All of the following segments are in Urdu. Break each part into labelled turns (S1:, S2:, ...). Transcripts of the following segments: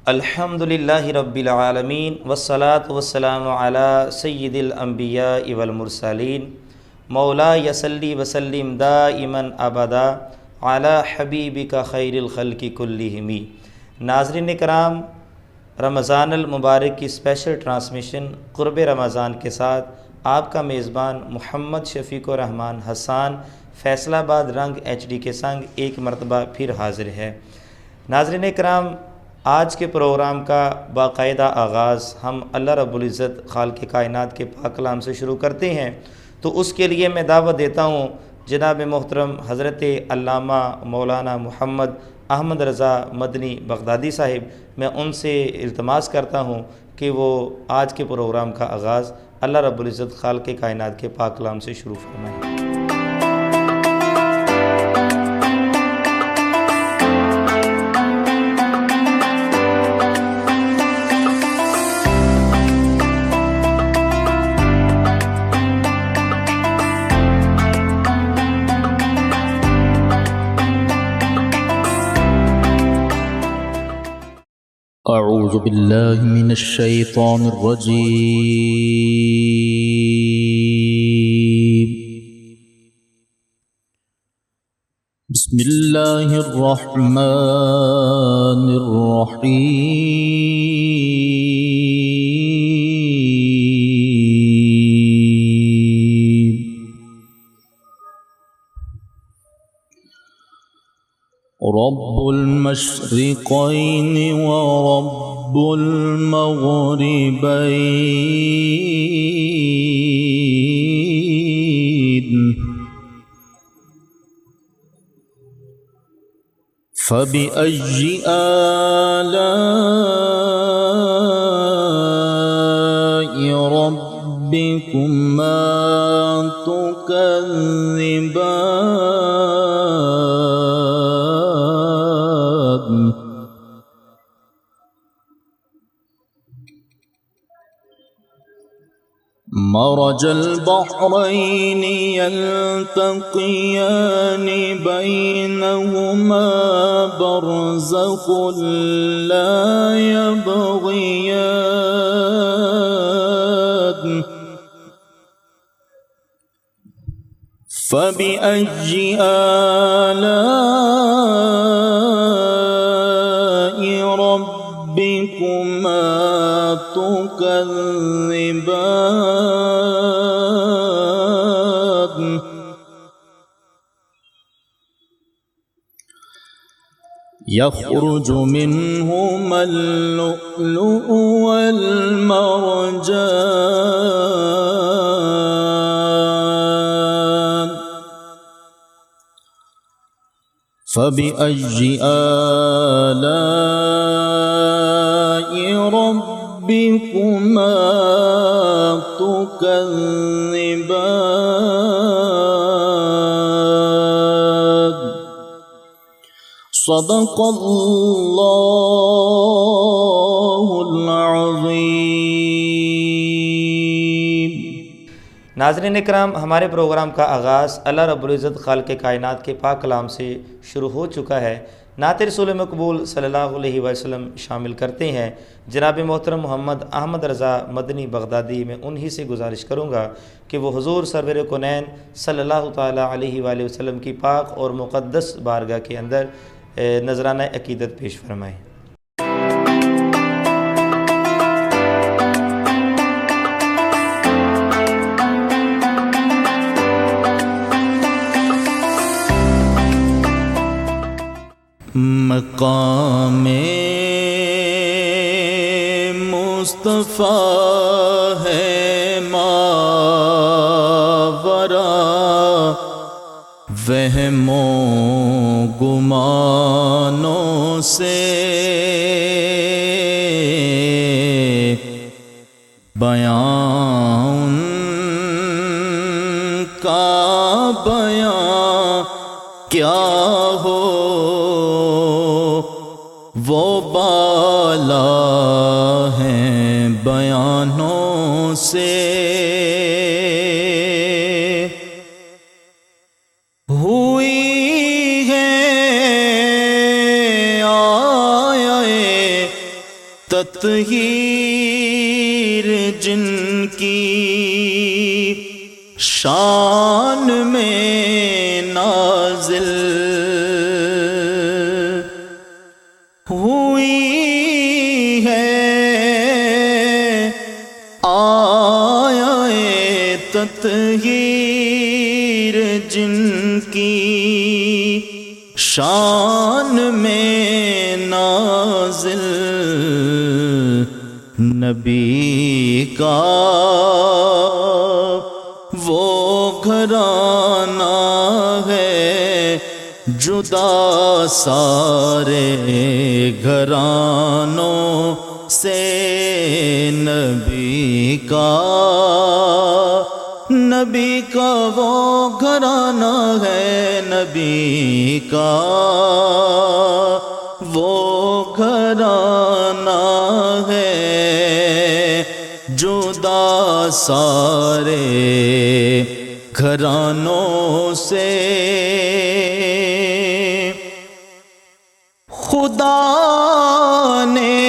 S1: الحمدللہ رب العالمین والصلاة والسلام علی سید الانبیاء والمرسلین مولا یصلی وسلم دائما ابدا علی حبیبک خیر الخلق کلہم۔ ناظرین کرام، رمضان المبارک کی اسپیشل ٹرانسمیشن قرب رمضان کے ساتھ آپ کا میزبان محمد شفیق الرحمن حسان فیصل آباد رنگ HD کے سنگ ایک مرتبہ پھر حاضر ہے۔ ناظرین کرام، آج کے پروگرام کا باقاعدہ آغاز ہم اللہ رب العزت خالق کائنات کے پاک کلام سے شروع کرتے ہیں، تو اس کے لیے میں دعوت دیتا ہوں جناب محترم حضرت علامہ مولانا محمد احمد رضا مدنی بغدادی صاحب، میں ان سے التماس کرتا ہوں کہ وہ آج کے پروگرام کا آغاز اللہ رب العزت خالق کائنات کے پاک کلام سے شروع فرمائیں۔
S2: اعوذ باللہ من الشیطان الرجیم، بسم اللہ الرحمن الرحیم۔ رب المشرقین ورب المغربین، فبأي آلاء ربكما تكذبان؟ مرج البحرين يلتقيان بينهما برزخ لا يبغيان، فبأي آلاء ربكما تكذبان؟ يخرج منهما اللؤلؤ والمرجان، فبأي آلاء ربكما تكذبان؟ صدق اللہ العظیم۔
S1: ناظرین اکرام، ہمارے پروگرام کا آغاز اللہ رب العزت خالق کائنات کے پاک کلام سے شروع ہو چکا ہے۔ نعت رسول مقبول صلی اللہ علیہ وسلم شامل کرتے ہیں جناب محترم محمد احمد رضا مدنی بغدادی۔ میں انہی سے گزارش کروں گا کہ وہ حضور سرور کونین صلی اللہ تعالیٰ علیہ وآلہ وسلم کی پاک اور مقدس بارگاہ کے اندر نذرانہ عقیدت پیش فرمائیں۔
S2: مقام مصطفیٰ ہے ماورا وہم و گمانوں سے، بیان کا بیان کیا ہو وہ بالا ہیں بیانوں سے، تطہیر جن کی شان میں نازل ہوئی ہے، آیا تطہیر جن کی شان میں نازل، نبی کا وہ گھرانہ ہے جدا سارے گھرانوں سے، نبی کا وہ گھرانہ ہے، نبی کا وہ گھرانہ ہے جدا سارے گھرانوں سے، خدا نے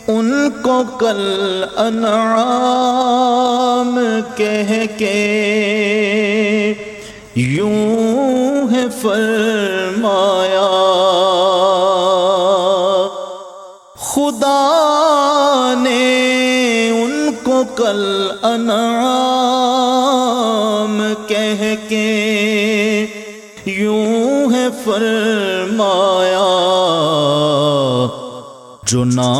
S2: ان کو کل انعام کہہ کے یوں ہے فرمایا، خدا نے ان کو کل انعام کہہ کے یوں ہے فرمایا، جو نہ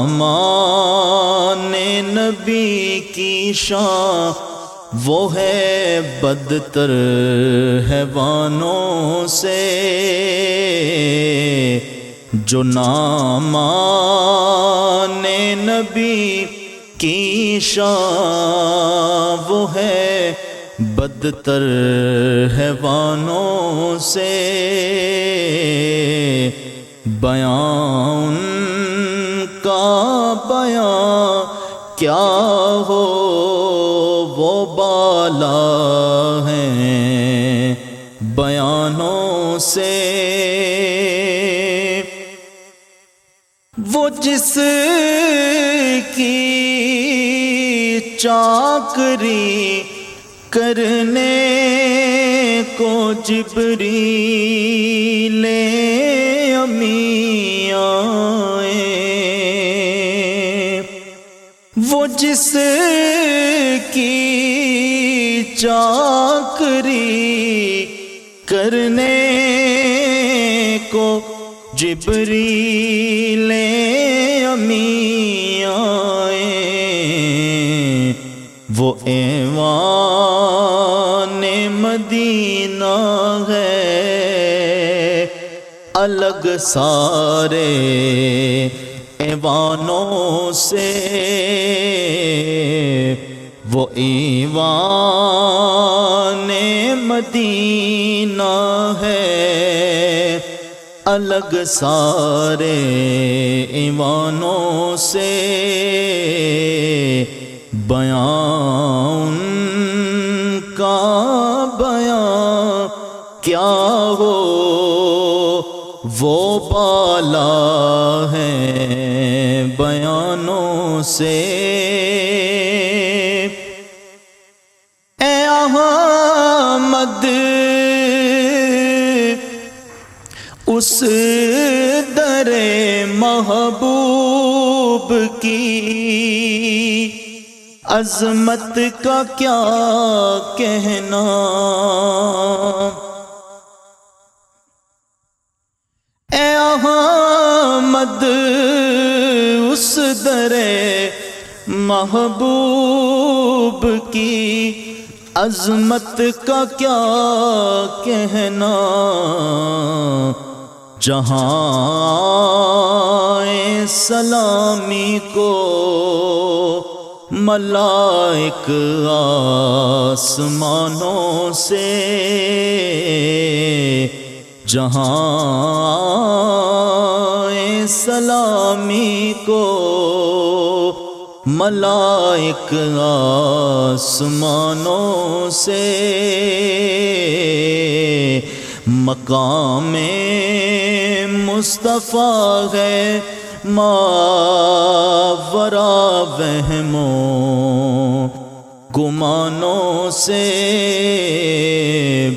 S2: مانے نبی کی شان وہ ہے بدتر حیوانوں سے، جو نہ مانے نبی کی شان وہ ہے بدتر حیوانوں سے، بیان کا بیان کیا ہو وہ بالا ہیں بیانوں سے، وہ جس کی چاکری کرنے کو جبریل امی آئے، وہ جس کی چاکری کرنے کو جبریل امی آئے، وہ ایوان مدینہ ہے الگ سارے ایوانوں سے، وہ ایوان مدینہ ہے الگ سارے ایوانوں سے، بیان کا بیان کیا ہو وہ بالا ہے بیانوں سے، اے احمد اس در محبوب کی عظمت کا کیا کہنا، اے احمد اس در محبوب کی عظمت کا کیا کہنا، جہاں سلامی کو ملائک آسمانوں سے، جہاں سلامی کو ملائک آسمانوں سے، مقام مصطفیٰ ہے ماورا وہموں گمانوں سے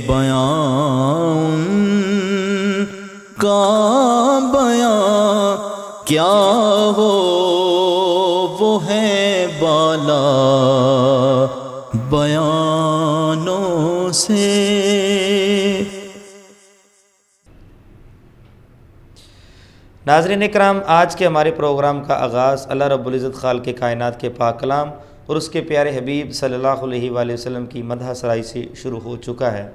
S2: بیان کا بیان کیا ہو وہ ہے بالا بیانوں سے۔
S1: ناظرین اکرام، آج کے ہمارے پروگرام کا آغاز اللہ رب العزت خالق کائنات کے پاک کلام اور اس کے پیارے حبیب صلی اللہ علیہ وآلہ وسلم کی مدح سرائی سے شروع ہو چکا ہے۔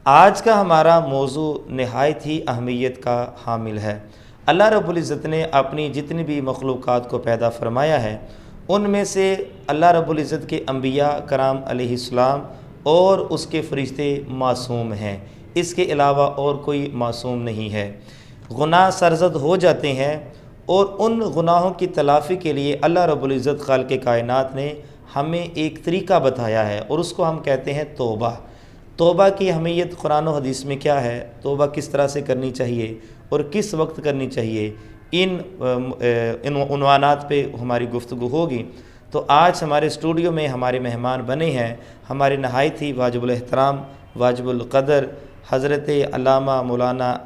S1: آج کا ہمارا موضوع نہایت ہی اہمیت کا حامل ہے۔ اللہ رب العزت نے اپنی جتنی بھی مخلوقات کو پیدا فرمایا ہے، ان میں سے اللہ رب العزت کے انبیاء کرام علیہ السلام اور اس کے فرشتے معصوم ہیں، اس کے علاوہ اور کوئی معصوم نہیں ہے۔ گناہ سرزد ہو جاتے ہیں اور ان گناہوں کی تلافی کے لیے اللہ رب العزت خالق کائنات نے ہمیں ایک طریقہ بتایا ہے اور اس کو ہم کہتے ہیں توبہ۔ توبہ کی اہمیت قرآن و حدیث میں کیا ہے، توبہ کس طرح سے کرنی چاہیے اور کس وقت کرنی چاہیے، ان عنوانات پہ ہماری گفتگو ہوگی۔ تو آج ہمارے اسٹوڈیو میں ہمارے مہمان بنے ہیں ہمارے نہایت ہی واجب الاحترام واجب القدر حضرت علامہ مولانا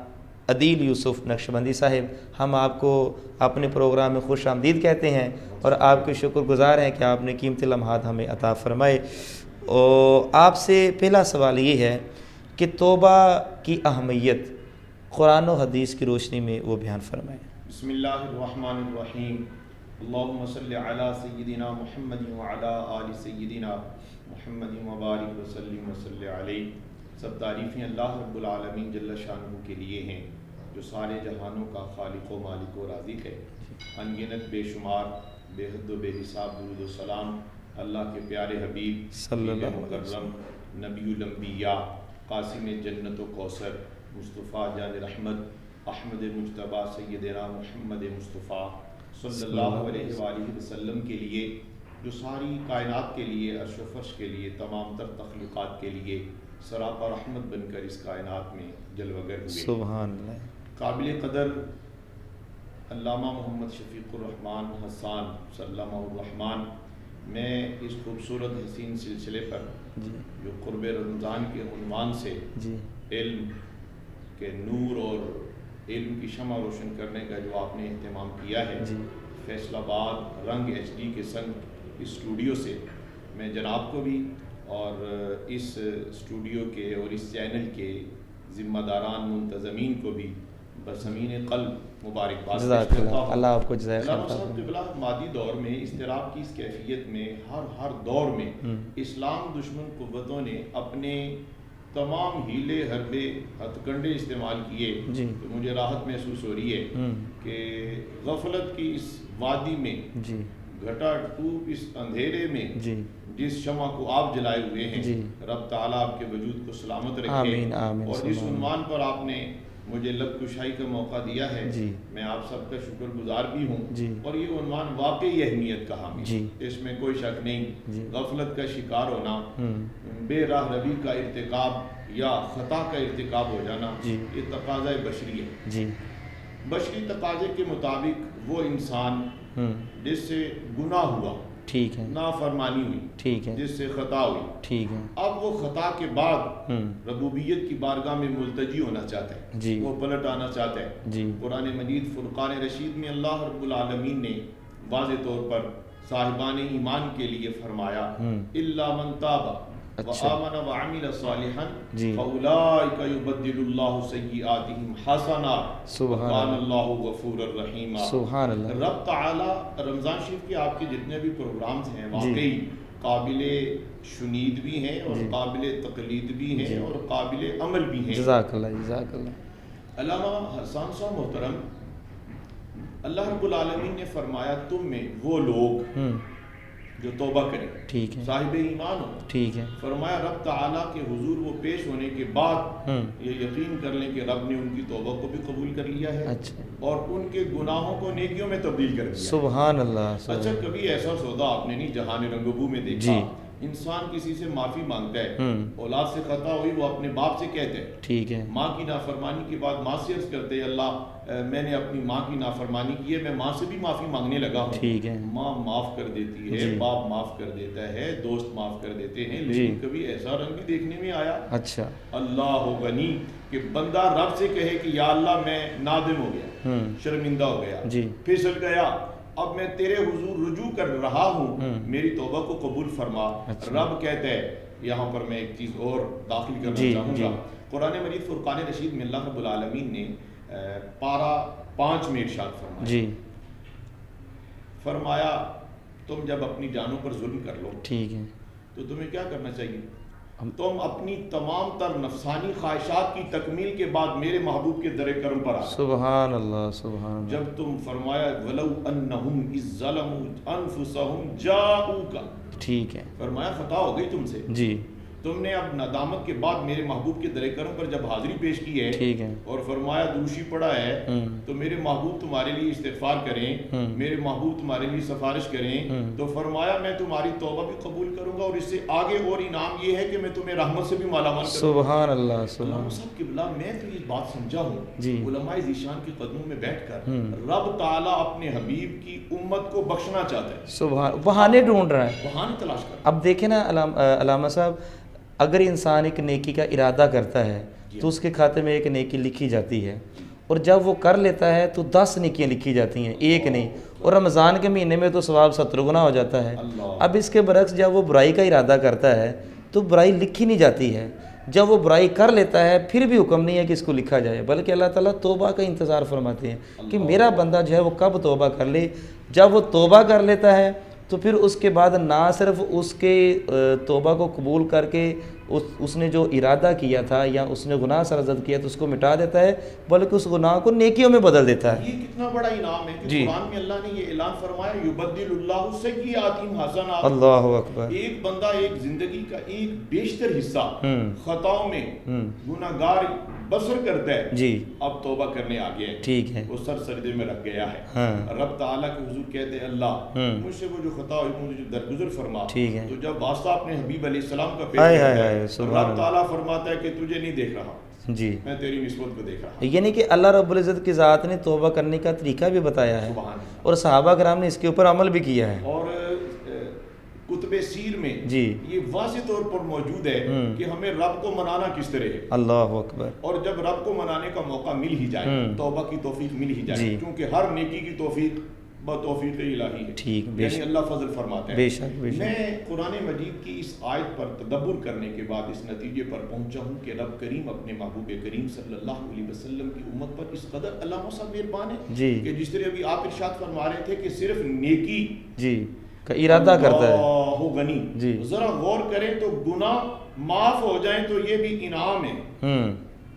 S1: عدیل یوسف نقشبندی صاحب۔ ہم آپ کو اپنے پروگرام میں خوش آمدید کہتے ہیں اور آپ کے شکر گزار ہیں کہ آپ نے قیمتی لمحات ہمیں عطا فرمائے۔ اور آپ سے پہلا سوال یہ ہے کہ توبہ کی اہمیت قرآن و حدیث کی روشنی میں وہ بیان فرمائیں۔
S3: بسم اللہ الرحمن الرحیم، اللہم صلی علی سیدنا محمد وعلی آل سیدنا محمد وبارک وسلم وصلی علیہ۔ سب تعریفیں اللہ رب العالمین جل شانہ کے لیے ہیں جو سارے جہانوں کا خالق و مالک و رازق ہے۔ انگنت بے شمار بے حد و بے حساب درود و سلام اللہ کے پیارے حبیب صلی اللہ مکرم نبی الانبیاء قاسم جنت و کوثر مصطفیٰ جان رحمت احمد مجتبیٰ سیدنا محمد مصطفیٰ صلی اللہ علیہ وآلہ وسلم کے لیے، جو ساری کائنات کے لیے، عرش و فرش کے لیے، تمام تر تخلیقات کے لیے سراپا رحمت بن کر اس کائنات میں جلوہ گر ہوئے۔
S1: سبحان اللہ۔
S3: قابل قدر علامہ محمد شفیق الرحمن حسان سلمہ الرحمن، میں اس خوبصورت حسین سلسلے پر جو قرب رمضان کے عنوان سے علم کے نور اور علم کی شمع روشن کرنے کا جو آپ نے اہتمام کیا ہے، فیصل آباد رنگ HD کے سنگ اسٹوڈیو سے، میں جناب کو بھی اور اس اسٹوڈیو کے اور اس چینل کے ذمہ داران منتظمین کو بھی بسمین قلب مبارکباد پیش کرتا ہوں۔
S1: اللہ آپ کو جزائے خیر
S3: عطا۔ مادی دور میں اضطراب کی اس کیفیت میں ہر دور میں اسلام دشمن قوتوں نے اپنے تمام ہیلے حربے ہتھ کنڈے استعمال کیے تو مجھے راحت محسوس ہو رہی ہے کہ غفلت کی اس وادی میں، گھٹا ٹوپ اس اندھیرے میں جس شمع کو آپ جلائے ہوئے ہیں، رب تعالیٰ آپ کے وجود کو سلامت رکھے۔ اور جس عنوان پر آپ نے مجھے لب کشائی کا موقع دیا ہے، میں آپ سب کا شکر گزار بھی ہوں، اور یہ عنوان واقعی اہمیت کا حامل، اس میں کوئی شک نہیں۔ غفلت کا شکار ہونا، بے راہ روی کا ارتکاب یا خطا کا ارتکاب ہو جانا، یہ تقاضۂ بشری ہے۔ بشری تقاضے کے مطابق وہ انسان جس سے گناہ ہوا،
S1: ٹھیک ہے،
S3: نافرمانی ہوئی،
S1: ٹھیک ہے،
S3: جس سے خطا ہوئی،
S1: ٹھیک ہے،
S3: اب وہ خطا کے بعد ربوبیت کی بارگاہ میں ملتجی ہونا چاہتا ہے، وہ پلٹ آنا چاہتا ہے۔ قرآن مجید فرقان رشید میں اللہ رب العالمین نے واضح طور پر صاحبان ایمان کے لیے فرمایا الا من تاب وآمن وعمل صالحا فاولئک یبدل اللہ سیئاتہم حسنات وکان اللہ غفورا رحیما۔
S1: سبحان اللہ۔
S3: رب تعالی رمضان شریف کے آپ کے جتنے بھی پروگرامز ہیں واقعی قابل شنید بھی ہیں اور قابل تقلید بھی ہیں اور قابل عمل بھی ہیں۔
S1: جزاک اللہ، جزاک اللہ۔
S3: علامہ حسان صاحب محترم، اللہ رب العالمین نے فرمایا تم میں وہ لوگ جو توبہ کریں،
S1: ٹھیک ہے،
S3: صاحب ایمان ہو،
S1: ٹھیک ہے،
S3: فرمایا رب تعالیٰ کے حضور وہ پیش ہونے کے بعد یہ یقین کر لیں کہ رب نے ان کی توبہ کو بھی قبول کر لیا ہے اور ان کے گناہوں کو نیکیوں میں تبدیل کر دیا۔
S1: سبحان اللہ۔
S3: اچھا، کبھی ایسا سودا آپ نے نہیں جہان رنگبو میں دیکھا انسان کسی سے معافی مانگتا ہے، اولاد سے خطا ہوئی وہ اپنے باپ سے کہتے ہیں،
S1: ٹھیک ہے،
S3: ماں کی نافرمانی کے بعد ماں سے عرض کرتے ہیں اللہ میں نے اپنی ماں کی نافرمانی کی ہے، میں ماں سے بھی معافی مانگنے لگا ہوں،
S1: ٹھیک ہے،
S3: ماں معاف کر دیتی ہے، باپ معاف کر دیتا ہے، دوست معاف کر دیتے ہیں، لیکن کبھی ایسا رنگ بھی دیکھنے میں آیا
S1: اچھا،
S3: اللہ غنی کہ بندہ رب سے کہے کہ یا اللہ میں نادم ہو گیا، شرمندہ ہو گیا، پھسل گیا، اب میں تیرے حضور رجوع کر رہا ہوں، میری توبہ کو قبول فرما۔ رب کہتا ہے، یہاں پر میں ایک چیز اور داخل کرنا چاہوں گا، قرآن مجید فرقان رشید میں اللہ رب العالمین نے پارہ 5 میں ارشاد فرمایا، فرمایا تم جب اپنی جانوں پر ظلم کر لو
S1: ٹھیک ہے،
S3: تو تمہیں کیا کرنا چاہیے؟ تم اپنی تمام تر نفسانی خواہشات کی تکمیل کے بعد میرے محبوب کے در کرم پر آ،
S1: سبحان اللہ، سبحان اللہ،
S3: جب تم فرمایا وَلَوْ أَنَّهُمْ إِذْ ظَلَمُوا أَنفُسَهُمْ جَاءُوكَ، ٹھیک ہے، فرمایا خطا ہو گئی تم سے،
S1: جی،
S3: تم نے اب ندامت کے بعد میرے محبوب کے در کرم پر جب حاضری پیش کی ہے،
S1: ٹھیک ہے،
S3: اور فرمایا دوشی پڑا ہے تو میرے محبوب تمہارے لیے استغفار کریں، میرے محبوب تمہارے لیے سفارش کریں، تو فرمایا میں تمہاری توبہ بھی قبول کروں گا، اور اس سے آگے اور انعام یہ ہے کہ میں تمہیں رحمت سے بھی مالا مال کروں گا۔
S1: سبحان اللہ، سبحان
S3: علامہ صاحب قبلہ میں تو یہ بات سمجھا ہوں،
S1: جی،
S3: علماء ذیشان کے قدموں میں بیٹھ کر رب تعالیٰ اپنے حبیب کی امت کو بخشنا چاہتا ہے،
S1: سبحان، بہانے ڈھونڈ رہا ہے،
S3: بہانے تلاش کر۔
S1: اب دیکھیں نا علامہ صاحب، اگر انسان ایک نیکی کا ارادہ کرتا ہے تو اس کے کھاتے میں ایک نیکی لکھی جاتی ہے، اور جب وہ کر لیتا ہے تو 10 نیکیاں لکھی جاتی ہیں، ایک نہیں، اور رمضان کے مہینے میں تو ثواب 70 گنا ہو جاتا ہے۔ اب اس کے برعکس جب وہ برائی کا ارادہ کرتا ہے تو برائی لکھی نہیں جاتی ہے، جب وہ برائی کر لیتا ہے پھر بھی حکم نہیں ہے کہ اس کو لکھا جائے، بلکہ اللہ تعالیٰ توبہ کا انتظار فرماتے ہیں کہ میرا بندہ جو ہے وہ کب توبہ کر لے۔ جب وہ توبہ کر لیتا ہے تو پھر اس کے بعد نہ صرف اس کے توبہ کو قبول کر کے اس نے جو ارادہ کیا تھا یا اس نے گناہ سرزد کیا تو اس کو مٹا دیتا ہے، بلکہ اس گناہ کو نیکیوں میں بدل دیتا ہے۔
S3: یہ کتنا بڑا انعام ہے کہ قرآن میں اللہ نے یہ اعلان فرمایا، یبدل اللہ سیئاتہم حسنات،
S1: اللہ اکبر،
S3: ایک بندہ ایک زندگی کا ایک بیشتر حصہ خطاؤں میں گناہگار بسر کرتا ہے، جی، اب توبہ کرنے آ گیا ہے، ٹھیک ہے، وہ سر سجدے میں رکھ گیا ہے، رب تعالیٰ کے حضور کہتے ہیں اللہ مجھ سے وہ جو خطا ہوئی مجھے درگزر فرما، ٹھیک ہے، تو جب واسطہ اپنے حبیب علیہ السلام کا پیش کرتا ہے، رب تعالیٰ فرماتا ہے کہ تجھے نہیں دیکھ رہا، جی، میں تیری نسبت کو دیکھ رہا،
S1: یعنی کہ اللہ رب العزت کی ذات نے توبہ کرنے کا طریقہ بھی بتایا ہے، اور صحابہ کرام نے اس کے اوپر عمل بھی کیا ہے،
S3: اور کتب سیر میں جی یہ واضح طور پر موجود ہے کہ ہمیں رب کو منانا کس طرح ہے،
S1: اللہ اکبر، اور
S3: جب رب کو منانے کا موقع مل ہی جائے، توبہ کی توفیق مل ہی جائے، کیونکہ ہر نیکی کی توفیق بتوفیق الہی ہے، ٹھیک، یعنی اللہ فضل فرماتا ہے، بے شک، بے شک۔ میں قرآن مجید کی اس آیت پر تدبر کرنے کے بعد اس نتیجے پر پہنچا ہوں کہ رب کریم اپنے محبوب کریم صلی اللہ علیہ وسلم کی امت پر اس قدر علامہ صاحب مہربان ہے جی کہ جس طرح ابھی آپ ارشاد فرما رہے تھے کہ صرف نیکی جی
S1: کا ارادہ کرتا ہے،
S3: اللہ غنی، جی ذرا غور کریں تو گناہ معاف ہو جائیں تو یہ بھی انعام ہے،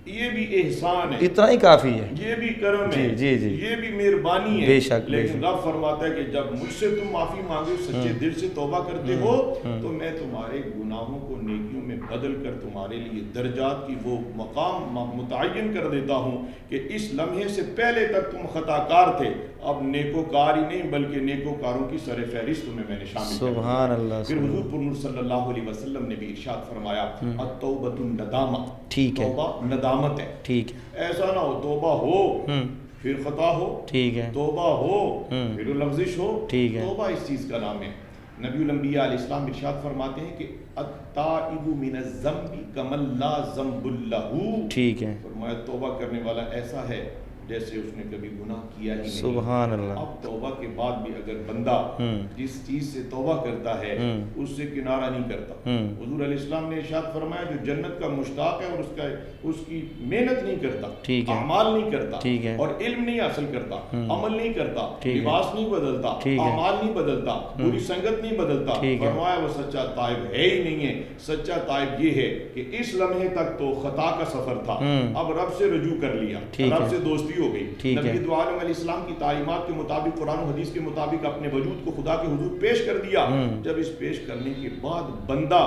S3: یہ بھی احسان ہے،
S1: اتنا ہی کافی ہے،
S3: یہ بھی کرم ہے، یہ بھی مہربانی ہے،
S1: بے شک،
S3: لیکن رب فرماتا ہے کہ جب مجھ سے تم معافی مانگے، سچے دل سے توبہ کرتے ہو تو میں تمہارے گناہوں کو نیکیوں میں بدل کر تمہارے لیے درجات کی وہ مقام متعین کر دیتا ہوں کہ اس لمحے سے پہلے تک تم خطا کار تھے، اب نیکوکار ہی نہیں بلکہ نیکوکاروں کی سر فہرست میں نے شامل کر دیا۔
S1: سبحان اللہ۔
S3: پھر حضور پر نور صلی اللہ علیہ وسلم نے بھی ارشاد فرمایا التوبۃ الندامہ،
S1: ٹھیک ہے،
S3: توبہ ندامت ہے، ٹھیک ہے، ایسا نہ ہو توبہ ہو پھر خطا ہو، ٹھیک ہے، توبہ ہو پھر لغزش ہو، ٹھیک ہے، توبہ اس چیز کا نام ہے۔ نبی الانبیاء علیہ السلام ارشاد فرماتے ہیں کہ التائب من الذنب کمن لا ذنب لہ، ٹھیک ہے، فرمایا توبہ کرنے والا ایسا ہے جیسے اس نے کبھی گناہ کیا ہی نہیں۔
S1: سبحان اللہ۔
S3: اب توبہ کے بعد بھی اگر بندہ جس چیز سے توبہ کرتا ہے اس سے کنارہ نہیں کرتا، حضور علیہ السلام نے ارشاد فرمایا جو جنت کا مشتاق ہے اور اس کی محنت نہیں کرتا، اعمال نہیں کرتا، اور علم نہیں حاصل کرتا، عمل نہیں کرتا، لباس نہیں بدلتا، اعمال نہیں بدلتا، پوری سنگت نہیں بدلتا، فرمایا وہ سچا تائب ہے ہی نہیں ہے۔ سچا تائب یہ ہے کہ اس لمحے تک تو خطا کا سفر تھا، اب رب سے رجوع کر لیا، رب سے دوستی ہو گئی، نبی دو عالم علیہ السلام کی تعلیمات کے مطابق، قرآن و حدیث کے مطابق اپنے وجود کو خدا کے حضور پیش کر دیا۔ جب اس پیش کرنے کے بعد بندہ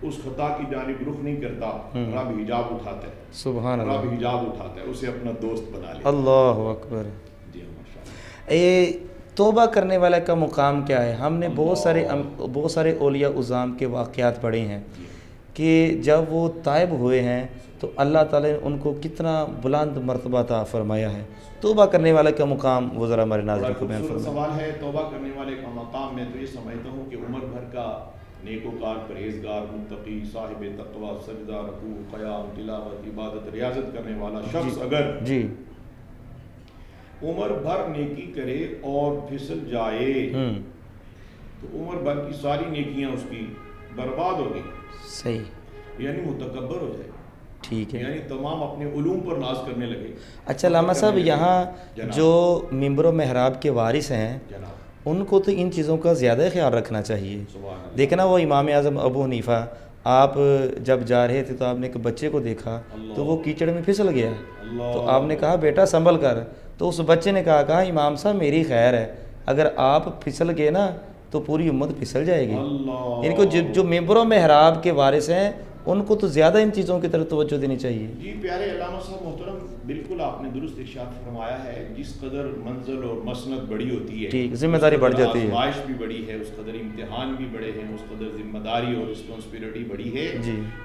S3: اس خطا کی جانب رخ نہیں کرتا، رب حجاب اٹھاتا ہے، سبحان اللہ، رب حجاب اٹھاتا ہے، اسے اپنا دوست بنا لیتا ہے۔
S1: اللہ اکبر۔
S3: جی ماشاءاللہ۔
S1: توبہ کرنے والے کا مقام کیا ہے؟ ہم نے بہت سارے اولیاء عظام کے واقعات پڑھے ہیں کہ جب وہ تائب ہوئے ہیں تو اللہ تعالیٰ نے ان کو کتنا بلند مرتبہ عطا فرمایا ہے۔ توبہ کرنے والے کا مقام وہ ذرا ہمارے ناظرین کو بیان فرمائیں۔
S3: سوال ہے توبہ کرنے والے کا مقام۔ میں تو یہ سمجھتا ہوں کہ عمر بھر کا نیکوکار، پرہیزگار، متقی، صاحب تقوی، سجدہ، رکوع، قیام، تلاوت، عبادت، ریاضت کرنے والا شخص اگر عمر بھر نیکی کرے اور پھسل جائے تو عمر بھر کی ساری نیکیاں اس کی برباد ہو گئی،
S1: صحیح،
S3: یعنی متکبر ہو جائے،
S1: ٹھیک ہے،
S3: یعنی تمام اپنے علوم پر ناز کرنے لگے۔
S1: اچھا علامہ صاحب، یہاں جو ممبر و محراب کے وارث ہیں ان کو تو ان چیزوں کا زیادہ خیال رکھنا چاہیے۔ دیکھنا وہ امام اعظم ابو حنیفہ، آپ جب جا رہے تھے تو آپ نے ایک بچے کو دیکھا تو وہ کیچڑ میں پھسل گیا، تو آپ نے کہا بیٹا سنبھل کر، تو اس بچے نے کہا امام صاحب میری خیر ہے، اگر آپ پھسل گئے نا تو پوری امت پھسل جائے گی۔ ان کو جو ممبر و محراب کے وارث ہیں ان کو تو زیادہ ان چیزوں کی طرف توجہ دینی چاہیے۔
S3: جی پیارے علامہ صاحب محترم، بالکل آپ نے درست ارشاد فرمایا ہے۔ جس قدر منزل اور مسند بڑی ہوتی ہے،
S1: ٹھیک، ذمہ داری بڑھ جاتی ہے،
S3: آزمائش بھی بڑی ہے، اس قدر امتحان بھی بڑے ہیں، اس قدر ذمہ داری اور رسپانسبلٹی بڑی ہے۔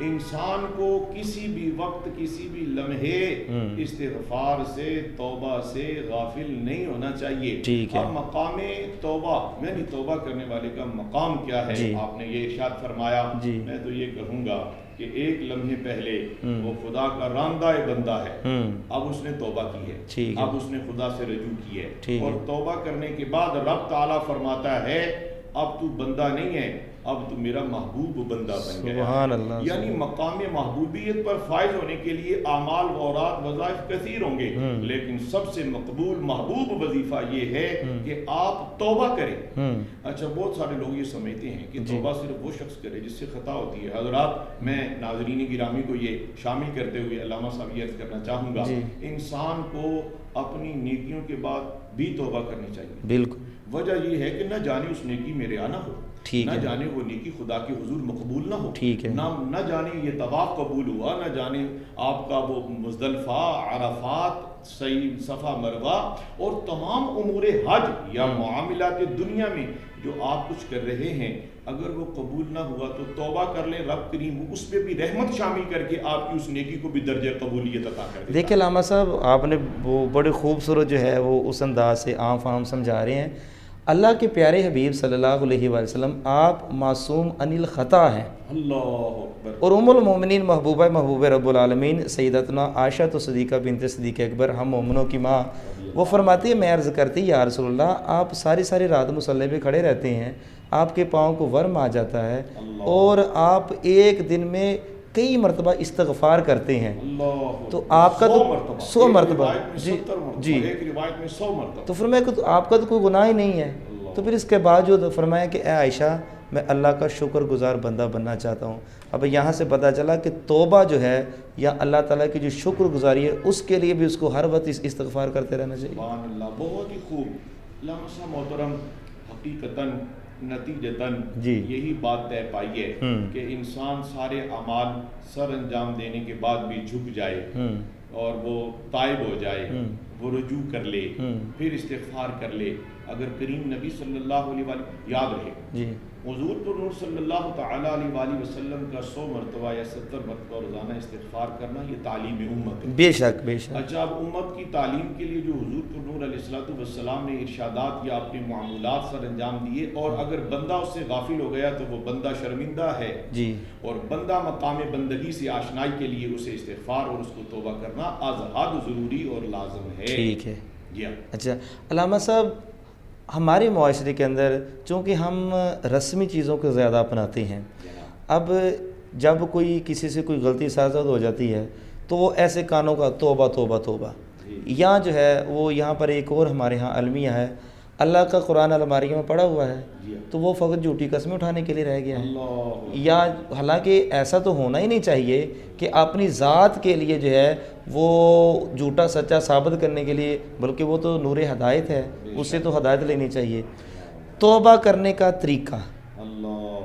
S3: انسان کو کسی بھی وقت، کسی بھی لمحے استغفار سے، توبہ سے غافل نہیں ہونا چاہیے۔
S1: ٹھیک ہے،
S3: اب مقام توبہ، یعنی توبہ کرنے والے کا مقام کیا ہے؟ آپ نے یہ ارشاد فرمایا، میں تو یہ کہوں گا کہ ایک لمحے پہلے وہ خدا کا راندہ بندہ ہے، اب اس نے توبہ کی ہے، اب اس نے خدا سے رجوع کی ہے، اور توبہ کرنے کے بعد رب تعالیٰ فرماتا ہے اب تو بندہ نہیں ہے، اب تو میرا محبوب بندہ بن گیا۔
S1: سبحان اللہ،
S3: یعنی مقام محبوبیت پر فائز ہونے کے لیے اعمال، غورات، وظائف کثیر ہوں گے، لیکن سب سے مقبول محبوب وظیفہ یہ ہے کہ آپ توبہ کریں۔ اچھا، بہت سارے لوگ یہ سمجھتے ہیں کہ توبہ صرف وہ شخص کرے جس سے خطا ہوتی ہے۔ حضرات، میں ناظرین گرامی کو یہ شامل کرتے ہوئے علامہ صاحب یہ عرض کرنا چاہوں گا، انسان کو اپنی نیکیوں کے بعد بھی توبہ کرنی چاہیے۔ بالکل، وجہ یہ ہے کہ نہ جانے اس نیکی میں ریا نہ ہو، نہ جانے وہ نیکی خدا کے حضور مقبول نہ ہو، نہ جانے یہ طواف قبول ہوا، نہ جانے آپ کا وہ مزدلفہ، عرفات، صحیح، صفا، مروہ اور تمام امور حج یا معاملات دنیا میں جو آپ کچھ کر رہے ہیں، اگر وہ قبول نہ ہوا تو توبہ کر لیں، رب کریم اس پہ بھی رحمت شامل کر کے آپ کی اس نیکی کو بھی درجہ قبولیت عطا کر دے۔
S1: دیکھیں علامہ صاحب، آپ نے وہ بڑے خوبصورت جو ہے وہ اس انداز سے عام فہم سمجھا رہے ہیں۔ اللہ کے پیارے حبیب صلی اللہ علیہ وآلہ وسلم آپ معصوم عن الخطا ہیں،
S3: اللہ اکبر،
S1: اور ام المومنین محبوب رب العالمین سیدتنا عائشہ صدیقہ بنت صدیق اکبر، ہم مومنوں کی ماں، وہ فرماتی ہے، میں عرض کرتی یا رسول اللہ، آپ ساری رات مصلی پہ کھڑے رہتے ہیں، آپ کے پاؤں کو ورم آ جاتا ہے اور آپ ایک دن میں کئی مرتبہ استغفار کرتے ہیں، تو آپ کا تو 100 مرتبہ، جی،
S3: ایک روایت میں 100 مرتبہ،
S1: تو فرمایا کہ آپ کا تو کوئی گناہ ہی نہیں ہے۔ تو پھر اس کے بعد جو فرمایا کہ اے عائشہ، میں اللہ کا شکر گزار بندہ بننا چاہتا ہوں۔ اب یہاں سے پتہ چلا کہ توبہ جو ہے یا اللہ تعالیٰ کی جو شکر گزاری ہے اس کے لیے بھی اس کو ہر وقت استغفار کرتے رہنا چاہیے۔
S3: سبحان اللہ، بہت ہی خوب۔ علامہ صاحب محترم، حقیقتاً نتیجتاً یہی بات طے پائی ہے کہ انسان سارے اعمال سر انجام دینے کے بعد بھی جھک جائے اور وہ تائب ہو جائے، وہ رجوع کر لے، پھر استغفار کر لے۔ اگر کریم نبی صلی اللہ علیہ وآلہ، یاد رہے حضور پر نور صلی اللہ تعالیٰ علیہ وآلہ وسلم کا 100 مرتبہ یا 70 مرتبہ روزانہ استغفار کرنا، یہ تعلیم امت ہے۔
S1: بے شک، بے شک۔
S3: اچھا، اب امت کی تعلیم کے لیے جو حضور پر نور علیہ الصلوۃ والسلام نے ارشادات یا اپنے معمولات سر انجام دیے، اور اگر بندہ اس سے غافل ہو گیا تو وہ بندہ شرمندہ ہے، اور بندہ مقام بندگی سے آشنائی کے لیے اسے استغفار اور اس کو توبہ کرنا از حد ضروری اور لازم ہے۔
S1: ٹھیک ہے
S3: جی ہاں۔
S1: اچھا علامہ صاحب، ہمارے معاشرے کے اندر چونکہ ہم رسمی چیزوں کو زیادہ اپناتے ہیں، اب جب کوئی کسی سے کوئی غلطی سازد ہو جاتی ہے تو وہ ایسے کانوں کا توبہ توبہ توبہ، یا جو ہے وہ یہاں پر ایک اور ہمارے ہاں المیہ ہے، اللہ کا قرآن الماری میں پڑا ہوا ہے تو وہ فقط جھوٹی قسمیں اٹھانے کے لیے رہ گیا ہے، یا حالانکہ ایسا تو ہونا ہی نہیں چاہیے کہ اپنی ذات کے لیے جو ہے وہ جھوٹا سچا ثابت کرنے کے لیے، بلکہ وہ تو نور ہدایت ہے، اس سے تو ہدایت لینی چاہیے۔ توبہ کرنے کا طریقہ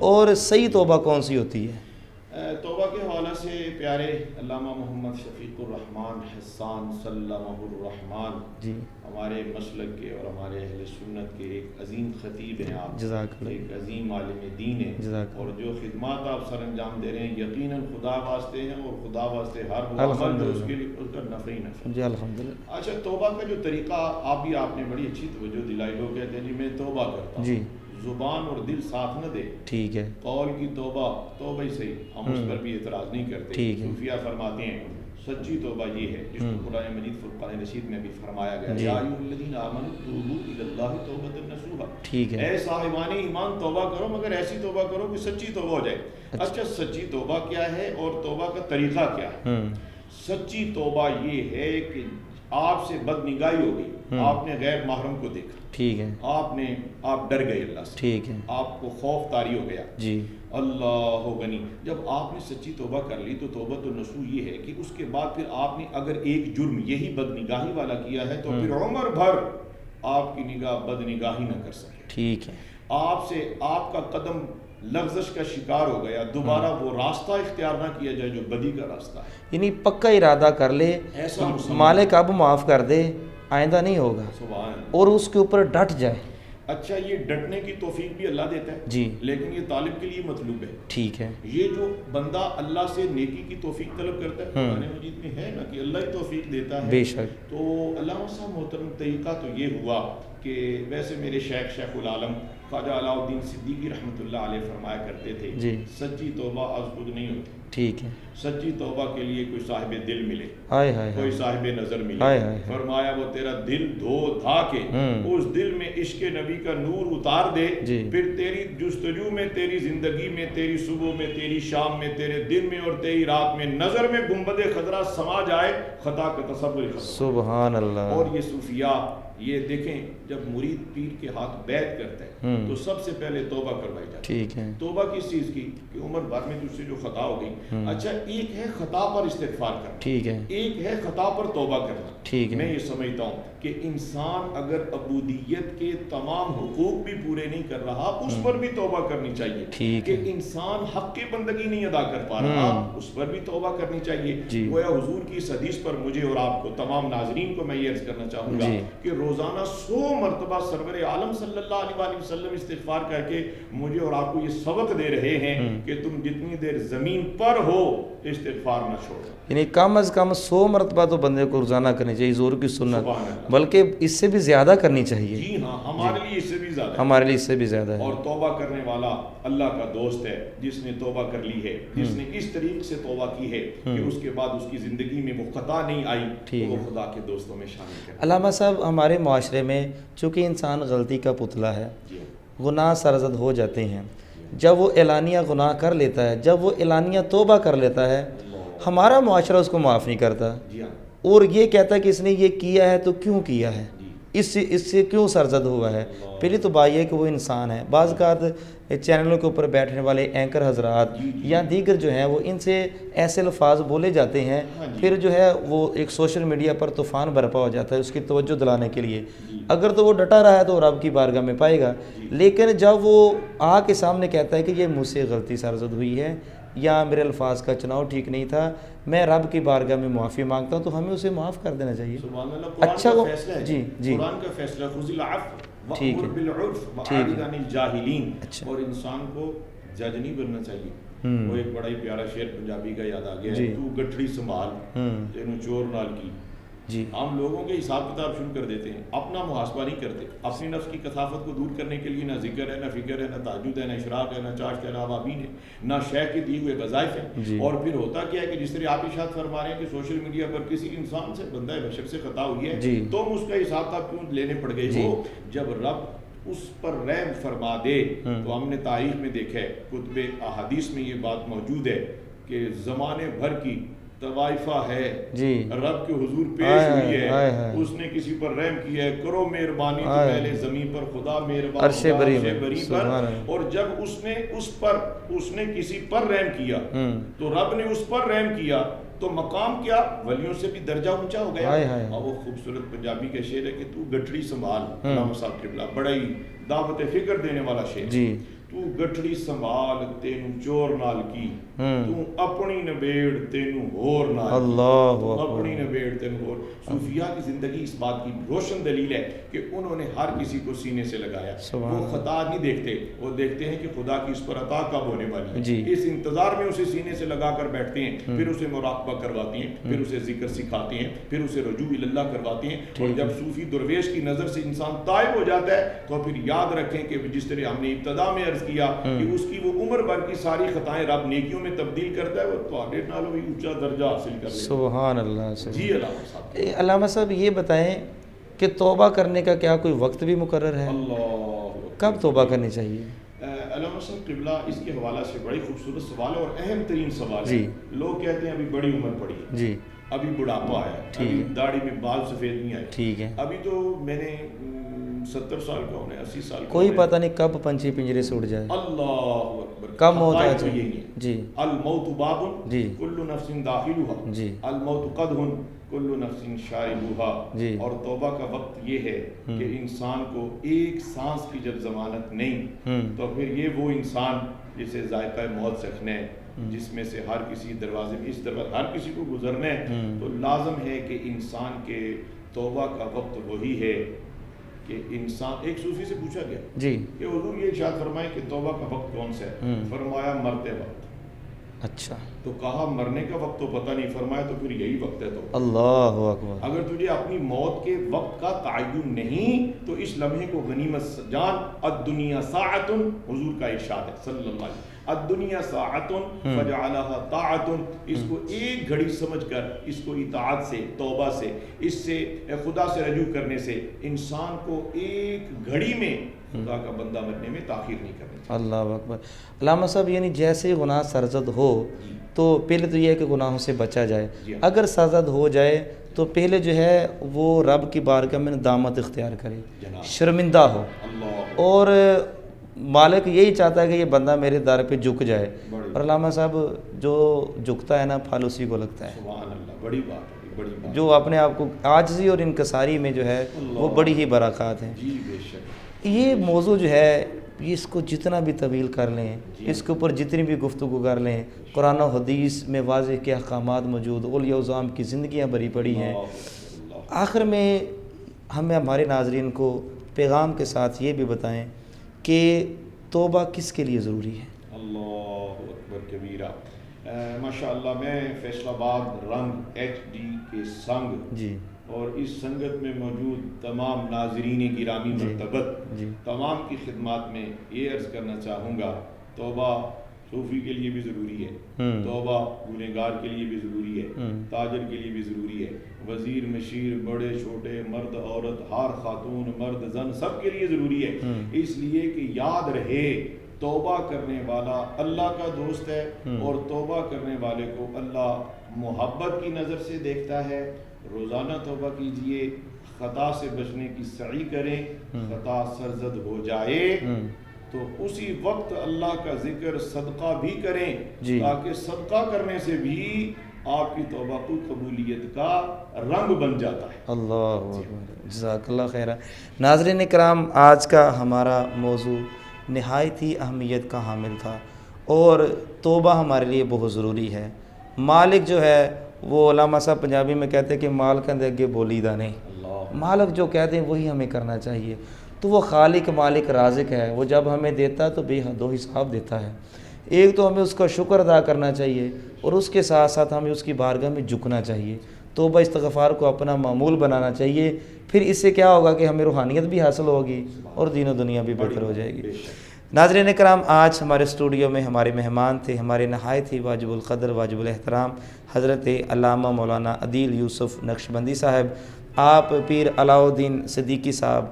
S1: اور صحیح توبہ کون سی ہوتی ہے؟
S3: توبہ کے حوالے سے پیارے علامہ محمد محمد شفیق الرحمان حسان سلمہ الرحمان
S1: جی
S3: ہمارے مسلک کے اور ہمارے اہل سنت کے ایک عظیم خطیب ہیں آپ،
S1: جزاک اللہ،
S3: ایک عظیم عالم دین ہیں،
S1: جزاک
S3: اور جو خدمات آپ سر انجام دے رہے ہیں یقیناً خدا واسطے ہیں، اور خدا واسطے ہر وہ عمل جو اس کے لیے اس کا نفع ہی نفع۔
S1: جی الحمدللہ۔
S3: اچھا، توبہ کا جو طریقہ آپ نے بڑی اچھی توجہ دلائی، لوگ کہتے ہیں جی میں توبہ کرتا ہوں،
S1: جی
S3: زبان اور دل ساتھ نہ دے،
S1: ٹھیک ہے،
S3: قول کی توبہ توبہ ہی صحیح، ہم اس پر بھی اعتراض نہیں کرتے۔
S1: ٹھیک ہے۔
S3: صوفیہ فرماتے ہیں سچی توبہ یہ ہے جس کو قرآن مجید فرقان رشید میں بھی فرمایا گیا،
S1: جی۔
S3: یا ایھا الذین آمنوا توبوا الی اللہ توبۃ نصوحا،
S1: ٹھیک ہے،
S3: اے صاحبان ایمان توبہ کرو مگر ایسی توبہ کرو کہ سچی توبہ ہو جائے۔ اچھا، سچی توبہ کیا ہے اور توبہ کا طریقہ کیا ہے؟ سچی توبہ یہ ہے کہ آپ سے بد نگاہی ہو گئی، آپ نے غیر محرم کو دیکھا،
S1: ٹھیک ہے،
S3: آپ ڈر گئے اللہ سے،
S1: ٹھیک ہے،
S3: آپ کو خوف طاری ہو گیا،
S1: جی
S3: اللہ غنی۔ جب آپ نے سچی توبہ کر لی تو توبۃ النصوح یہ ہے کہ اس کے بعد پھر آپ نے اگر ایک جرم یہی بد نگاہی والا کیا ہے تو پھر عمر بھر آپ کی نگاہ بد نگاہی نہ کر سکے،
S1: ٹھیک ہے،
S3: آپ کا قدم لغزش کا شکار ہو گیا، دوبارہ وہ راستہ اختیار نہ کیا جائے جو بدی کا راستہ ہے۔
S1: یعنی پکا ارادہ کر لے،
S3: ایسا
S1: مالک اب معاف کر دے، آئندہ نہیں ہوگا،
S3: سبحان اللہ۔
S1: اور اس کے اوپر ڈٹ جائے۔
S3: اچھا، یہ ڈٹنے کی توفیق بھی اللہ دیتا ہے
S1: جی،
S3: لیکن یہ طالب کے لیے مطلوب ہے۔
S1: ٹھیک ہے،
S3: یہ جو بندہ اللہ سے نیکی کی توفیق طلب کرتا ہے، قرآن مجید میں ہے نا کہ اللہ ہی توفیق دیتا ہے،
S1: بے شک۔
S3: تو علامہ صاحب محترم طریقہ تو یہ ہوا کہ ویسے میرے شیخ العالم خواجہ علاء الدین صدیقی رحمۃ اللہ علیہ فرمایا کرتے تھے،
S1: جی،
S3: سچی توبہ از خود نہیں ہوتی،
S1: ٹھیک ہے،
S3: سچی توبہ کے لیے کوئی صاحب دل ملے،
S1: ہائے ہائے
S3: کوئی
S1: ہائے،
S3: صاحب نظر
S1: ہائے
S3: ملے۔
S1: ہائے۔
S3: فرمایا وہ تیرا دل دھو دھا کے اس دل میں عشق نبی کا نور اتار دے،
S1: جی،
S3: پھر تیری جستجو میں، تیری زندگی میں، تیری صبح میں، تیری شام میں، تیرے دن میں اور تیری رات میں نظر میں گنبد خضرا سما جائے، خطا کا تصور ختم۔
S1: سبحان اللہ۔
S3: اور یہ صوفیاء، یہ دیکھیں جب مرید پیر کے ہاتھ بیعت کرتا ہے تو سب سے پہلے توبہ کروائی جاتی ہے۔
S1: ٹھیک ہے،
S3: توبہ کس چیز کی؟ کہ عمر بھر میں تجھ سے جو خطا ہو گئی۔ اچھا، ایک ہے خطا پر استغفار کرنا،
S1: ٹھیک ہے،
S3: ایک ہے خطا پر توبہ کرنا۔
S1: ٹھیک ہے،
S3: میں یہ سمجھتا ہوں کہ انسان اگر عبودیت کے تمام حقوق بھی پورے نہیں کر رہا، اس پر بھی توبہ کرنی چاہیے۔
S1: ٹھیک
S3: کہ
S1: ہے،
S3: انسان حق کی بندگی نہیں ادا کر پا رہا، اس پر بھی توبہ کرنی چاہیے۔
S1: جی،
S3: گویا حضور کی اس حدیث پر مجھے اور آپ کو، تمام ناظرین کو میں یہ عرض کرنا چاہوں گا
S1: جی،
S3: کہ روزانہ 100 مرتبہ سرور عالم صلی اللہ علیہ وآلہ وسلم استغفار کر کے مجھے اور آپ کو یہ سبق دے رہے ہیں کہ تم جتنی دیر زمین پر ہو استغفار نہ چھوڑو۔
S1: یعنی کم از کم 100 مرتبہ تو بندے کو روزانہ کرنی چاہیے، زور کی سنت،
S3: سبحان اللہ۔
S1: بلکہ اس سے بھی زیادہ کرنی چاہیے۔
S3: جی ہاں، ہمارے لیے اس سے بھی زیادہ ہے۔
S1: ہمارے لیے اس سے بھی زیادہ ہے۔
S3: اور توبہ کرنے والا اللہ کا دوست ہے، جس نے توبہ کر لی ہے، جس نے اس طریقے سے توبہ کی ہے کہ اس کے بعد اس کی زندگی میں وہ خطا نہیں آئی، تو وہ خدا کے دوستوں میں شامل کرے۔
S1: علامہ صاحب، ہمارے معاشرے میں چونکہ انسان غلطی کا پتلا ہے، گناہ سرزد ہو جاتے ہیں، جب وہ اعلانیہ گناہ کر لیتا ہے، جب وہ اعلانیہ توبہ کر لیتا ہے، ہمارا معاشرہ اس کو معاف نہیں کرتا،
S3: جی ہاں،
S1: اور یہ کہتا ہے کہ اس نے یہ کیا ہے تو کیوں کیا ہے، اس سے کیوں سرزد ہوا ہے۔ پہلی تو بات یہ ہے کہ وہ انسان ہے۔ بعض اوقات چینلوں کے اوپر بیٹھنے والے اینکر حضرات یا دیگر جو ہیں وہ ان سے ایسے الفاظ بولے جاتے ہیں، پھر جو ہے وہ ایک سوشل میڈیا پر طوفان برپا ہو جاتا ہے اس کی توجہ دلانے کے لیے۔ اگر تو وہ ڈٹا رہا ہے تو رب کی بارگاہ میں پائے گا، لیکن جب وہ آ کے سامنے کہتا ہے کہ یہ مجھ سے غلطی سرزد ہوئی ہے یا میرے الفاظ کا چناؤ ٹھیک نہیں تھا، میں رب کی بارگاہ میں معافی مانگتا ہوں، تو ہمیں اسے معاف کر دینا چاہیے۔
S3: سبحان اللہ، قرآن
S1: اچھا
S3: کا
S1: وہ
S3: فیصلہ ہے،
S1: جی جی
S3: قرآن کا فیصلہ خذ العفو
S1: ٹھیک ہے،
S3: وأمر بالعرف وأعرض عن الجاہلین۔
S1: اچھا،
S3: اور انسان کو جج نہیں بننا چاہیے۔ وہ ایک بڑا ہی پیارا شعر پنجابی کا یاد آ گیا ہے، تو گٹھڑی سنبھال تینوں چور نال کی۔
S1: جی،
S3: ہم لوگوں کے حساب کتاب شروع کر دیتے ہیں، اپنا محاسبہ نہیں کرتے، اپنی نفس کی کثافت کو دور کرنے کے لیے نہ ذکر ہے، نہ فکر ہے، نہ تہجد ہے، نہ اشراق ہے، نہ چاشت ہے، نہ عوابین ہے، نہ شیخ کے دیے ہوئے وظائف ہیں۔ اور پھر ہوتا کیا ہے کہ جس طرح آپ ارشاد فرما رہے ہیں کہ سوشل میڈیا پر کسی انسان سے، بندہ بشر سے خطا ہوئی ہے تو ہم اس کا حساب کتاب کیوں لینے پڑ گئے ہو؟ جب رب اس پر رحم فرما دے تو ہم نے تاریخ میں دیکھا ہے، کتب احادیث میں یہ بات موجود ہے کہ زمانے بھر کی طوائفہ ہے
S1: جی،
S3: رب کے حضور پیش ہوئی ہے، اس نے کسی پر رحم کیا ہے، کرو مہربانی تو پہلے زمین پر خدا مہربان
S1: عرش بری
S3: پر۔ اور جب اس نے کسی پر رحم کیا تو رب نے اس پر رحم کیا تو مقام کیا؟ ولیوں سے بھی درجہ اونچا ہو گیا۔ اور وہ خوبصورت پنجابی کا شعر ہے کہ تو گٹھڑی سنبھال، علامہ صاحب قبلہ، بڑا ہی دعوت فکر دینے والا شعر۔ تو گٹھڑی سنبھال تینوں چور نال کی، تو اپنی نبیڑ تینوں ہور نال کی،
S1: اللہ
S3: تو
S1: اکبر۔
S3: اپنی نبیڑ تینوں ہور۔ صوفیاء کی زندگی اس بات کی روشن دلیل ہے کہ انہوں نے ہر کسی کو سینے سے لگایا۔ وہ خطا نہیں دیکھتے، وہ دیکھتے ہیں کہ خدا کی اس پر عطا کب ہونے والی ہے، اس انتظار میں اسے سینے سے لگا کر بیٹھتے ہیں، پھر اسے مراقبہ کرواتے ہیں، پھر اسے ذکر سکھاتے ہیں، پھر اسے رجوع اللہ کرواتے ہیں۔ اور جب صوفی درویش کی نظر سے انسان تائب ہو جاتا ہے تو پھر یاد رکھیں کہ جس طرح ہم نے ابتدا میں عرض کیا کہ اس کی وہ عمر بھر کی ساری خطائیں رب نیکیوں میں تبدیل کرتا ہے، وہ تواڈے نالوں بھی اونچا درجہ حاصل کر لے۔
S1: سبحان اللہ۔
S3: جی علامہ صاحب،
S1: علامہ صاحب یہ بتائیں کہ توبہ کرنے کا کیا کوئی وقت بھی مقرر ہے؟
S3: اللہ
S1: کب توبہ کرنی چاہیے؟
S3: علامہ صاحب قبلہ اس کے حوالہ سے بڑی خوبصورت سوال ہے اور اہم ترین سوال ہے۔
S1: جی۔
S3: لوگ کہتے ہیں ابھی بڑی عمر پڑی ہے،
S1: جی
S3: ابھی بڑھاپا آیا، ابھی داڑھی میں بال سفید نہیں آئے،
S1: ٹھیک ہے،
S3: ابھی تو میں نے 70 سال کا ہونا ہے، 80 سال کا
S1: کوئی
S3: ہونا ہے۔
S1: پتہ نہیں کب پنچھی پنجرے سے اٹھ جائے،
S3: اللہ اکبر،
S1: کب موت آ
S3: حقائق تو
S1: جائے۔
S3: یہی ہے۔
S1: جی
S3: الموت باب
S1: جی
S3: کل نفس داخلها،
S1: جی
S3: الموت قدح کل نفس شاربها۔
S1: جی
S3: اور توبہ کا وقت یہ ہے کہ انسان کو ایک سانس کی جب ضمانت نہیں تو پھر یہ وہ انسان جسے ذائقہ موت چکھنا ہے، جس میں سے ہر کسی دروازے میں اس دروازے ہر کسی کو گزرنا ہے، تو لازم ہے کہ انسان کے توبہ کا وقت وہی ہے کہ انسان۔ ایک صوفی سے پوچھا گیا
S1: جی
S3: کہ حضور یہ ارشاد فرمائیں کہ توبہ کا وقت کون سا ہے؟ فرمایا مرتے وقت۔
S1: اچھا،
S3: تو کہا مرنے کا وقت تو پتہ نہیں، فرمایا تو پھر یہی وقت ہے توبہ۔
S1: اللہ اکبر۔
S3: اگر تجھے اپنی موت کے وقت کا تعین نہیں تو اس لمحے کو غنیمت جان۔ الدنیا ساعۃ، حضور کا ارشاد ہے صلی اللہ علیہ وسلم، الدنیا ساعۃ فجعلها طاعۃ، اس کو ایک گھڑی سمجھ کر، اس کو اطاعت سے، توبہ سے، اس سے خدا سے رجوع کرنے سے انسان کو ایک گھڑی میں خدا کا بندہ بننے میں تاخیر نہیں کرنی چاہیے۔
S1: اللہ اکبر۔ علامہ صاحب یعنی جیسے گناہ سرزد ہو تو پہلے تو یہ ہے کہ گناہوں سے بچا جائے، اگر سرزد ہو جائے تو پہلے جو ہے وہ رب کی بارگاہ میں دامت اختیار کرے، شرمندہ ہو، اور مالک یہی چاہتا ہے کہ یہ بندہ میرے در پہ جھک جائے، اور علامہ صاحب جو جھکتا ہے نا پھل اسی کو لگتا ہے۔
S3: سبحان اللہ، بڑی بات ہے، بڑی بات۔
S1: جو اپنے آپ کو عاجزی اور انکساری میں جو ہے وہ بڑی ہی برکات ہیں۔
S3: جی بے شک۔
S1: یہ موضوع جو ہے اس کو جتنا بھی طویل کر لیں، اس کے اوپر جتنی بھی گفتگو کر لیں، قرآن و حدیث میں واضح کے احکامات موجود، اولیاء اعظام کی زندگیاں بھری پڑی ہیں۔ آخر میں ہمیں ہمارے ناظرین کو پیغام کے ساتھ یہ بھی بتائیں کہ توبہ کس کے لیے ضروری ہے؟
S3: اللہ اکبر کبیرہ۔ ماشاءاللہ، میں فیصل آباد رنگ HD کے سنگ
S1: جی
S3: اور اس سنگت میں موجود تمام ناظرین گرامی مرتبت تمام کی خدمات میں یہ عرض کرنا چاہوں گا، توبہ صوفی کے لیے بھی ضروری ہے، توبہ گنہگار کے لیے بھی ضروری ہے، تاجر کے لیے بھی ضروری ہے، وزیر مشیر بڑے چھوٹے مرد عورت ہر خاتون مرد زن سب کے لیے ضروری ہے، اس لیے کہ یاد رہے توبہ کرنے والا اللہ کا دوست ہے، اور توبہ کرنے والے کو اللہ محبت کی نظر سے دیکھتا ہے۔ روزانہ توبہ کیجئے، خطا سے بچنے کی سعی کریں، خطا سرزد ہو جائے تو اسی وقت اللہ کا ذکر صدقہ بھی کریں، تاکہ صدقہ کرنے سے بھی آپ کی توبہ کو قبولیت کا رنگ بن جاتا ہے۔
S1: اللہ اکبر، جزاک اللہ خیر۔ ناظرین کرام، آج کا ہمارا موضوع نہایت ہی اہمیت کا حامل تھا، اور توبہ ہمارے لیے بہت ضروری ہے۔ مالک جو ہے وہ علامہ صاحب پنجابی میں کہتے ہیں کہ مال کندے اگے بولی دا نہیں، مالک جو کہتے ہیں وہی ہمیں کرنا چاہیے۔ تو وہ خالق مالک رازق ہے، وہ جب ہمیں دیتا تو بے حد و حساب دیتا ہے۔ ایک تو ہمیں اس کا شکر ادا کرنا چاہیے، اور اس کے ساتھ ساتھ ہمیں اس کی بارگاہ میں جھکنا چاہیے، توبہ استغفار کو اپنا معمول بنانا چاہیے۔ پھر اس سے کیا ہوگا کہ ہمیں روحانیت بھی حاصل ہوگی اور دین و دنیا بھی بہتر ہو جائے گی۔ ناظرین کرام، آج ہمارے اسٹوڈیو میں ہمارے مہمان تھے ہمارے نہایت ہی واجب القدر واجب الاحترام حضرت علامہ مولانا عدیل یوسف نقشبندی صاحب۔ آپ پیر علاء الدین صدیقی صاحب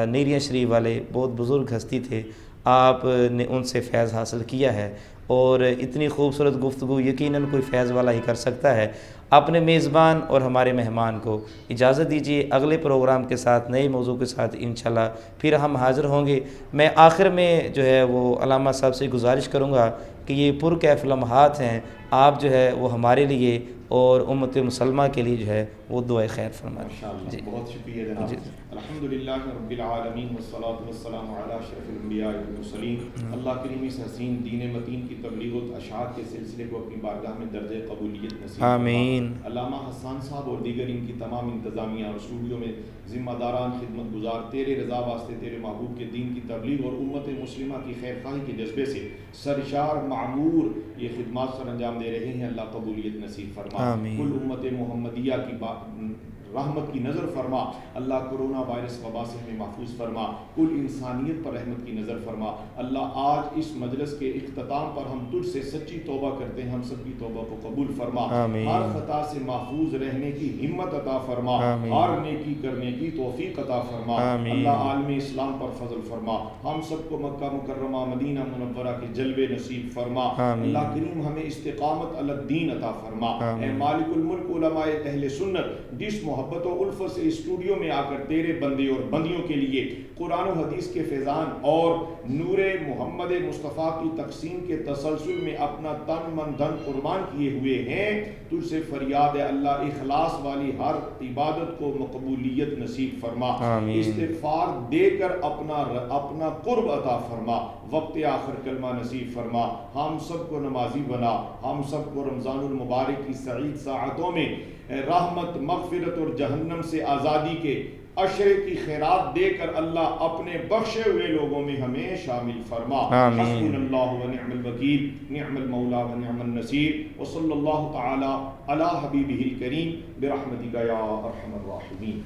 S1: نیریاں شریف والے بہت بزرگ ہستی تھے، آپ نے ان سے فیض حاصل کیا ہے، اور اتنی خوبصورت گفتگو یقیناً کوئی فیض والا ہی کر سکتا ہے۔ اپنے میزبان اور ہمارے مہمان کو اجازت دیجیے، اگلے پروگرام کے ساتھ نئے موضوع کے ساتھ انشاءاللہ پھر ہم حاضر ہوں گے۔ میں آخر میں جو ہے وہ علامہ صاحب سے گزارش کروں گا کہ یہ پرکیف لمحات ہیں، آپ جو ہے وہ ہمارے لیے اور امت مسلمہ کے لیے جو ہے وہ دعائے خیر فرما دیں.
S3: ماشاءاللہ،
S1: جی
S3: بہت شکریہ جناب.
S1: جی.
S3: الحمدللہ رب العالمین والصلاۃ والسلام علی اشرف الانبیاء والمرسلین. اللہ کریم اس حسین دین متین کی تبلیغ و اشاعت کے سلسلے کو اپنی بارگاہ میں درجہ قبولیت نصیب فرما.
S1: آمین.
S3: علامہ حسان صاحب اور دیگر ان کی تمام انتظامیہ اور اسٹوڈیو میں ذمہ داران خدمت گزار تیرے رضا واسطے تیرے محبوب کے دین کی تبلیغ اور امت مسلمہ کی خیر خواہی کے جذبے سے سرشار معمور یہ خدمات سر انجام دے رہے ہیں. اللہ قبولیت نصیب فرما.
S1: آمین.
S3: کل امت محمدیہ کی رحمت کی نظر فرما. اللہ کرونا وائرس وبا سے ہمیں محفوظ فرما. کل انسانیت پر رحمت کی نظر فرما. اللہ آج اس مجلس کے اختتام پر ہم تجھ سے سچی توبہ کرتے ہیں. ہم سب کی توبہ کو قبول فرما.
S1: آمین.
S3: ہر خطا سے محفوظ رہنے کی ہمت عطا فرما.
S1: آمین.
S3: ہر نیکی کرنے کی توفیق عطا فرما.
S1: آمین.
S3: اللہ عالم اسلام پر فضل فرما. ہم سب کو مکہ مکرمہ مدینہ منورہ کے جلوے نصیب فرما.
S1: آمین.
S3: اللہ کریم ہمیں استقامت علی الدین عطا فرما.
S1: آمین.
S3: اے مالک الملک علماء اہل سنت جس محبت و الفت سے اسٹوڈیو میں آ کر تیرے بندے اور بندیوں کے لیے قرآن و حدیث کے فیضان اور نور محمد مصطفیٰ کی تقسیم کے تسلسل میں اپنا تن من دھن قربان کیے ہوئے ہیں، تجھ سے فریاد ہے اللہ اخلاص والی ہر عبادت کو مقبولیت نصیب فرما.
S1: آمین.
S3: استغفار دے کر اپنا قرب عطا فرما. وقت آخر کلمہ نصیب فرما. ہم سب کو نمازی بنا. ہم سب کو رمضان المبارک کی سعید ساعتوں میں رحمت مغفرت اور جہنم سے آزادی کے عشرے کی خیرات دے کر اللہ اپنے بخشے ہوئے لوگوں میں ہمیں شامل فرما.
S1: آمین.
S3: حسبنا اللہ و نعم الوکیل نعم المولا و نعم النصیر وصلی اللہ تعالی علی حبیبہ الکریم برحمتک یا ارحم الراحمین.